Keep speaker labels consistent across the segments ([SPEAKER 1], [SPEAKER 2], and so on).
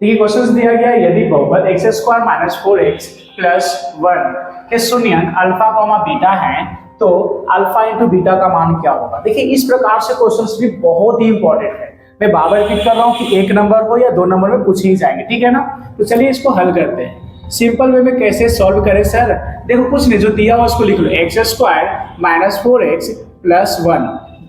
[SPEAKER 1] देखिए क्वेश्चन दिया गया यदि बहुपद x square minus 4x plus 1 के शून्यंक अल्फा कॉमा बीटा है तो अल्फा इंटू बीटा का मान क्या होगा। देखिए इस प्रकार से क्वेश्चंस भी बहुत ही इंपॉर्टेंट है। मैं बार रिपीट कर रहा हूँ कि 1 नंबर हो या 2 नंबर में पूछ ही जाएंगे, ठीक है ना। तो चलिए इसको हल करते हैं। सिंपल वे में कैसे सॉल्व करें सर, देखो कुछ नहीं, जो दिया हुआ उसको लिख लो, x square minus 4x plus 1,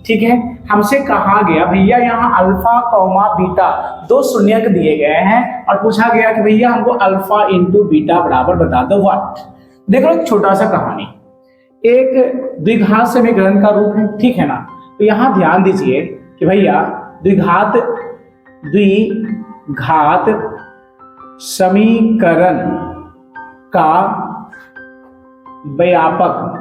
[SPEAKER 1] ठीक है। हमसे कहा गया भैया यहाँ अल्फा कॉमा बीटा दो शून्यक दिए गए हैं और पूछा गया कि भैया हमको अल्फा इंटू बीटा बराबर बता दो व्हाट। देखो एक छोटा सा कहानी, एक द्विघात समीकरण का रूप है, ठीक है ना। तो यहाँ ध्यान दीजिए कि भैया द्विघात समीकरण का व्यापक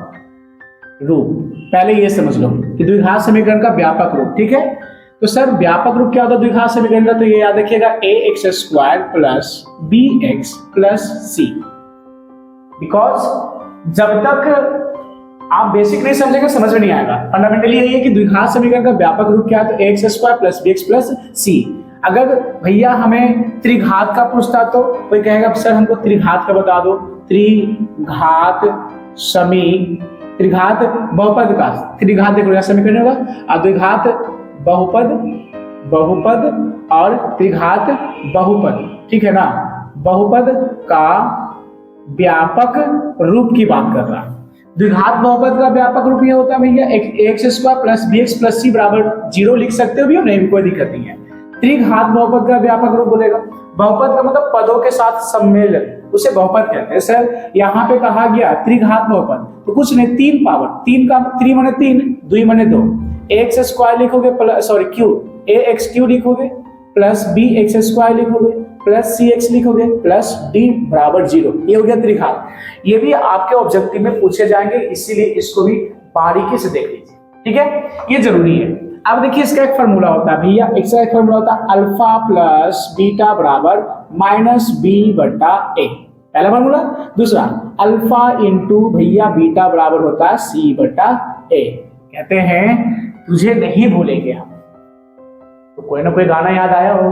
[SPEAKER 1] रूप, पहले ये समझ लो कि द्विघात समीकरण का व्यापक रूप, ठीक है। तो सर व्यापक रूप क्या होता है द्विघात समीकरण का, तो ये याद रखिएगा ax square plus bx plus c। Because जब तक आप बेसिक नहीं समझेंगे समझ में नहीं आएगा। फंडामेंटली यही है कि द्विघात समीकरण का व्यापक रूप क्या है, तो ax square plus bx plus c। अगर भैया हमें त्रिघात का पूछता तो कोई कहेगा सर हमको त्रिघात का बता दो, त्रिघात बहुपद का, त्रिघात देखो यहाँ समीकरण होगा द्विघात बहुपद और त्रिघात बहुपद, ठीक है ना। बहुपद का व्यापक रूप की बात कर रहा है। द्विघात बहुपद का व्यापक रूप ये होता है भैया x square plus bx plus c बराबर 0 लिख सकते हो भी, नहीं भी कोई दिक्कत नहीं है। त्रिघात बहुपद का व्यापक रूप बोलेगा, बहुपद का मतलब पदों के साथ सम्मेलन, उसे बहुपद कहते हैं। सर यहाँ पे कहा गया त्रिघात बहुपद, तो कुछ नहीं, 3 पावर, 3 का 3 माने 3, 2 माने 2, एक्स स्क्वायर लिखोगे प्लस ax क्यू लिखोगे प्लस bx स्क्वायर लिखोगे प्लस cx लिखोगे प्लस d बराबर 0, ये हो गया त्रिघात। ये भी आपके ऑब्जेक्टिव में पूछे जाएंगे, इसीलिए इसको भी बारीकी से देख लीजिए, ठीक है, ये जरूरी है। अब देखिए इसका एक फॉर्मूला होता है भैया, इसका एक फॉर्मूला होता है अल्फा प्लस बीटा बराबर माइनस बी बटा ए, पहला फॉर्मूला। दूसरा अल्फा इंटू भैया बीटा बराबर होता है सी बटा ए। कहते हैं तुझे नहीं भूलेंगे हम, तो कोई ना कोई गाना याद आया हो,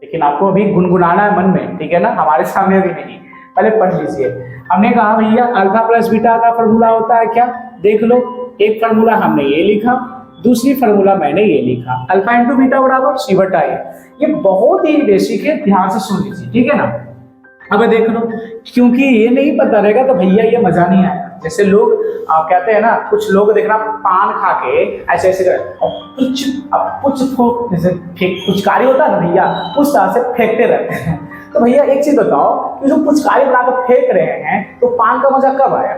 [SPEAKER 1] लेकिन आपको अभी गुनगुनाना है मन में, ठीक है ना, हमारे सामने अभी नहीं, पहले पढ़ लीजिए। हमने कहा भैया अल्फा प्लस बीटा का फॉर्मूला होता है क्या, देख लो, एक फॉर्मूला हमने ये लिखा, दूसरी फॉर्मूला मैंने ये लिखा, अल्फा इंटू बीटा बराबर सी बटा ए। ये बहुत ही बेसिक है, ध्यान से सुन लीजिए, ठीक है ना। अब देख लो, क्योंकि ये नहीं पता रहेगा तो भैया ये मजा नहीं आएगा। जैसे लोग कहते हैं ना, कुछ लोग देखना पान खा के ऐसे ऐसे पुचकारी होता है ना भैया, उस तरह से फेंकते रहते हैं। तो भैया एक चीज बताओ कि जो पुचकारी बनाकर फेंक रहे हैं तो पान का मजा कब आया,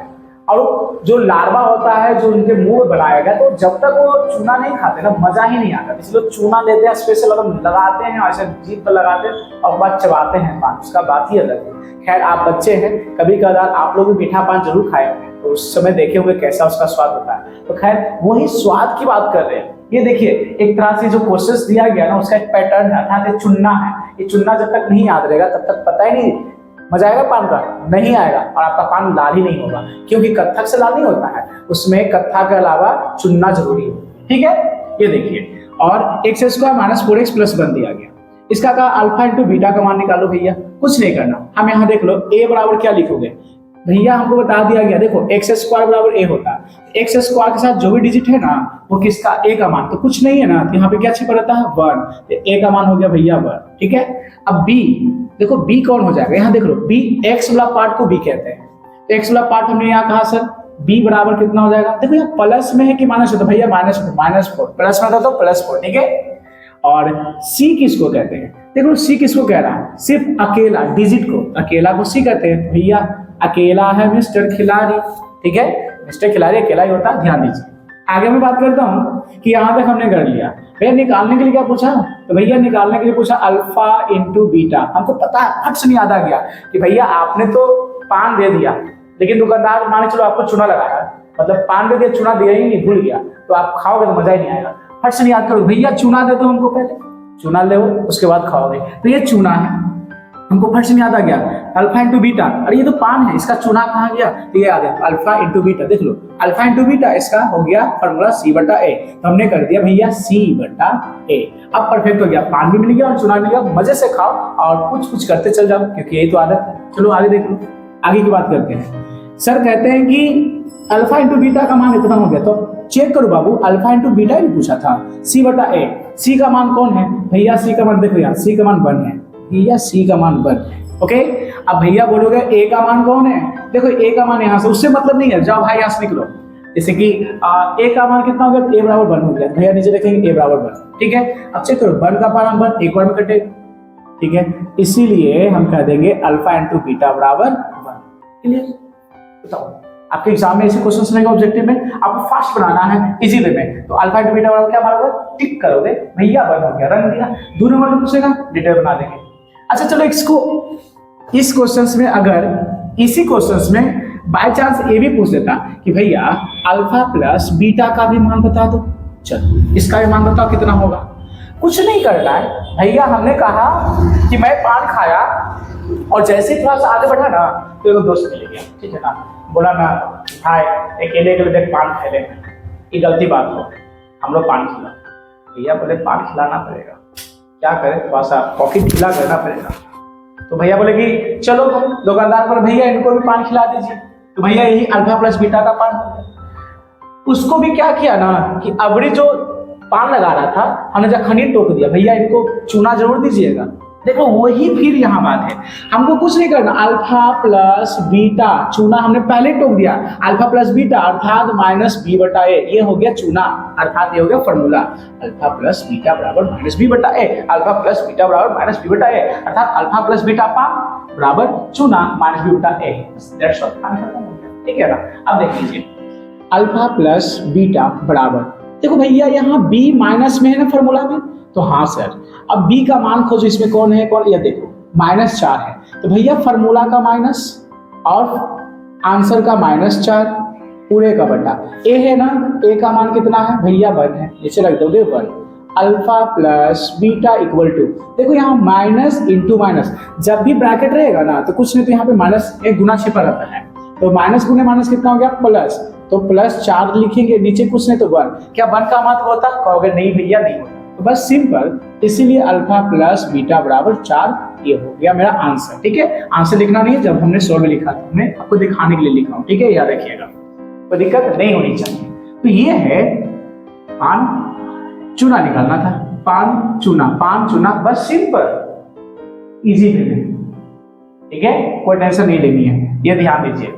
[SPEAKER 1] और जो लार्वा होता है जो उनके मुंह में बनाएगा, तो जब तक वो चूना नहीं खाते ना मजा ही नहीं आता। इसलिए चूना लेते हैं स्पेशल, लगाते हैं ऐसे जीभ पर लगाते हैं और बाद चबाते हैं पान, उसका बात ही अलग है। खैर आप बच्चे हैं, कभी कभार आप लोग भी मीठा पान जरूर खाए, तो उस समय देखे होंगे कैसा उसका स्वाद होता है। तो खैर वही स्वाद की बात कर रहे हैं। ये देखिए एक तरह से जो क्वेश्चंस दिया गया ना, उसका एक पैटर्न है, अर्थात चुनना है। ये चुनना जब तक नहीं याद रहेगा तब तक पता ही नहीं मजा आएगा पान का, नहीं आएगा, और आपका पान लाल ही नहीं होगा, क्योंकि कत्थक से लाल नहीं होता है, उसमें कत्था के अलावा चुनना जरूरी है, ठीक है। ये देखिए, और x square minus 4x plus 1 दिया गया, इसका कहा अल्फा इंटू बीटा का मान निकालो भैया। कुछ नहीं करना, हम यहाँ देख लो a बराबर क्या लिखोगे भैया, हमको बता दिया गया, देखो एक्स स्क्वायर बराबर a होता है, एक्स स्क्वायर के साथ जो भी डिजिट है ना वो किसका, a का मान, तो कुछ नहीं है ना, तो यहाँ पे क्या छिपा रहता है 1, तो a का मान हो गया भैया 1, ठीक है। अब b देखो, b कौन हो जाएगा, यहाँ देख लो b, x वाला पार्ट को b कहते हैं, तो x वाला पार्ट हमने यहाँ कहा सर b बराबर कितना हो जाएगा, देखो यहाँ प्लस में है कि माइनस है, तो भैया -4, प्लस में था तो +4, ठीक है। और c किसको कहते हैं, देखो c किसको कह रहा है, सिर्फ अकेला डिजिट को, अकेला को c कहते हैं। भैया अकेला है मिस्टर खिलाड़ी, ठीक है, मिस्टर खिलाड़ी अकेला ही होता है, ध्यान दीजिए। आगे मैं बात करता हूँ कि यहाँ तक हमने कर लिया। भैया निकालने के लिए क्या पूछा, तो भैया निकालने के लिए पूछा अल्फा इंटू बीटा। हमको पता है, फट से नहीं याद आ गया कि भैया आपने तो पान दे दिया, लेकिन दुकानदार मान चलो आपको चूना लगाया, मतलब पान दे दिया, चूना दिया ही नहीं, भूल गया, तो आप खाओगे तो मजा ही नहीं आएगा। फट से नहीं याद करो, भैया चूना दे दो हमको, पहले चूना ले, उसके बाद खाओगे, तो ये चूना है, हमको फर्स्ट में याद आ गया अल्फा इंटू बीटा, अरे ये तो पान है, इसका चूना कहाँ गया, तो ये आ गया अल्फा इंटू बीटा। देख लो अल्फा इंटू बीटा, इसका हो गया फॉर्मूला सी बटा ए, तो हमने कर दिया भैया सी बटा ए। अब परफेक्ट हो गया, पान भी मिल गया और चूना मिल गया, मजे से खाओ और कुछ कुछ करते चल जाओ क्योंकि यही तो आदत है। चलो आगे देख लो, आगे की बात करते हैं। सर कहते हैं कि अल्फा इंटू बीटा का मान इतना हो गया, तो चेक करो बाबू, अल्फा इंटू बीटा भी पूछा था, सी बटा ए, सी का मान कौन है भैया, सी का मान देखो यार, सी का मान 1 है भैया, सी का मान 1 है। ओके, अब भैया बोलोगे ए का मान कौन है, देखो ए का मान यहाँ से, उससे मतलब नहीं है, जाओ भाई यहाँ से निकलो। जैसे कि ए का मान कितना हो गया, ए बराबर 1 हो गया, भैया नीचे लिखेंगे ए बराबर 1, ठीक है। अब चेक करो 1 का पारा 1 एक बार में कटे, ठीक है, इसीलिए हम कह देंगे अल्फा इंटू बीटा बराबर 1। क्लियर? बताओ आपके एग्जाम में ऐसे क्वेश्चन रहेगा ऑब्जेक्टिव में, आपको फास्ट बनाना है इजी वे में, तो अल्फा इंटू बीटा बराबर क्या मारोगे, टिक करोगे भैया 1 हो गया, रंग दिया। 2 नंबर में पूछेगा डिटेल बना देंगे। अच्छा चलो इसको, इस क्वेश्चंस में अगर इसी क्वेश्चंस में बाय चांस ये भी पूछ देता कि भैया अल्फा प्लस बीटा का भी मान बता दो, चलो इसका भी मान बताओ कितना होगा। कुछ नहीं करना है भैया, हमने कहा कि मैं पान खाया और जैसे ही थोड़ा सा आगे बढ़ा ना तो एक दोस्त मिल गया, ठीक है ना, बोला ना हाय अकेले देख पान खा ले, ये गलती बात हो, हम लोग पान खिला, भैया बोले पान खिलाना पड़ेगा, क्या करें, थोड़ा सा पॉकेट ढीला करना पड़ेगा। तो भैया बोले कि चलो दुकानदार पर भैया इनको भी पान खिला दीजिए, तो भैया यही अल्फा प्लस बीटा का पान हो गया। उसको भी क्या किया ना कि अबड़ी जो पान लगा रहा था हमने जब खनीर टोक दिया, भैया इनको चूना जरूर दीजिएगा। देखो वही फिर यहाँ बात है, हमको कुछ नहीं करना, अल्फा प्लस बीटा चूना हमने पहले टोक दिया, अल्फा प्लस बीटा अर्थात माइनस बी बटा ए, ये हो गया चूना, अर्थात ये हो गया फॉर्मूला, अल्फा प्लस बीटा बराबर माइनस बी बटा ए, अल्फा प्लस बीटा बराबर माइनस बी बटा ए, अर्थात अल्फा प्लस बीटा पान बराबर चूना माइनस बी बटा ए, दैट्स ऑल, ठीक है ना। अब देख लीजिए अल्फा प्लस बीटा बराबर, देखो भैया यहाँ बी माइनस में है ना फॉर्मूला में, तो हाँ सर, अब b का मान खोजो, इसमें कौन है कौन, ये देखो -4 है, तो भैया फॉर्मूला का माइनस और आंसर का -4 पूरे का बटा a है ना, a का मान कितना है भैया 1 है, नीचे रख दोगे 1, alpha plus beta equal to, देखो यहाँ माइनस इंटू माइनस, जब भी ब्रैकेट रहेगा ना तो कुछ नहीं तो यहाँ पे माइनस एक गुना छिपा रहता है, तो माइनस गुने माइनस कितना हो गया प्लस, तो +4 लिखेंगे, नीचे कुछ नहीं तो 1, क्या 1 का महत्व होता, कहोगे नहीं भैया नहीं होता, तो बस सिंपल, इसीलिए अल्फा प्लस बीटा बराबर 4, ये हो गया मेरा आंसर। ठीक है, आंसर लिखना नहीं है, जब हमने 100 में लिखा था हमने आपको दिखाने के लिए लिखा हूं, ठीक है, याद रखिएगा, कोई दिक्कत नहीं होनी चाहिए। तो ये है पान चूना निकालना था, पान चूना, बस सिंपल इजी वे में, ठीक है, कोई टेंशन नहीं लेनी है, ये ध्यान दीजिए।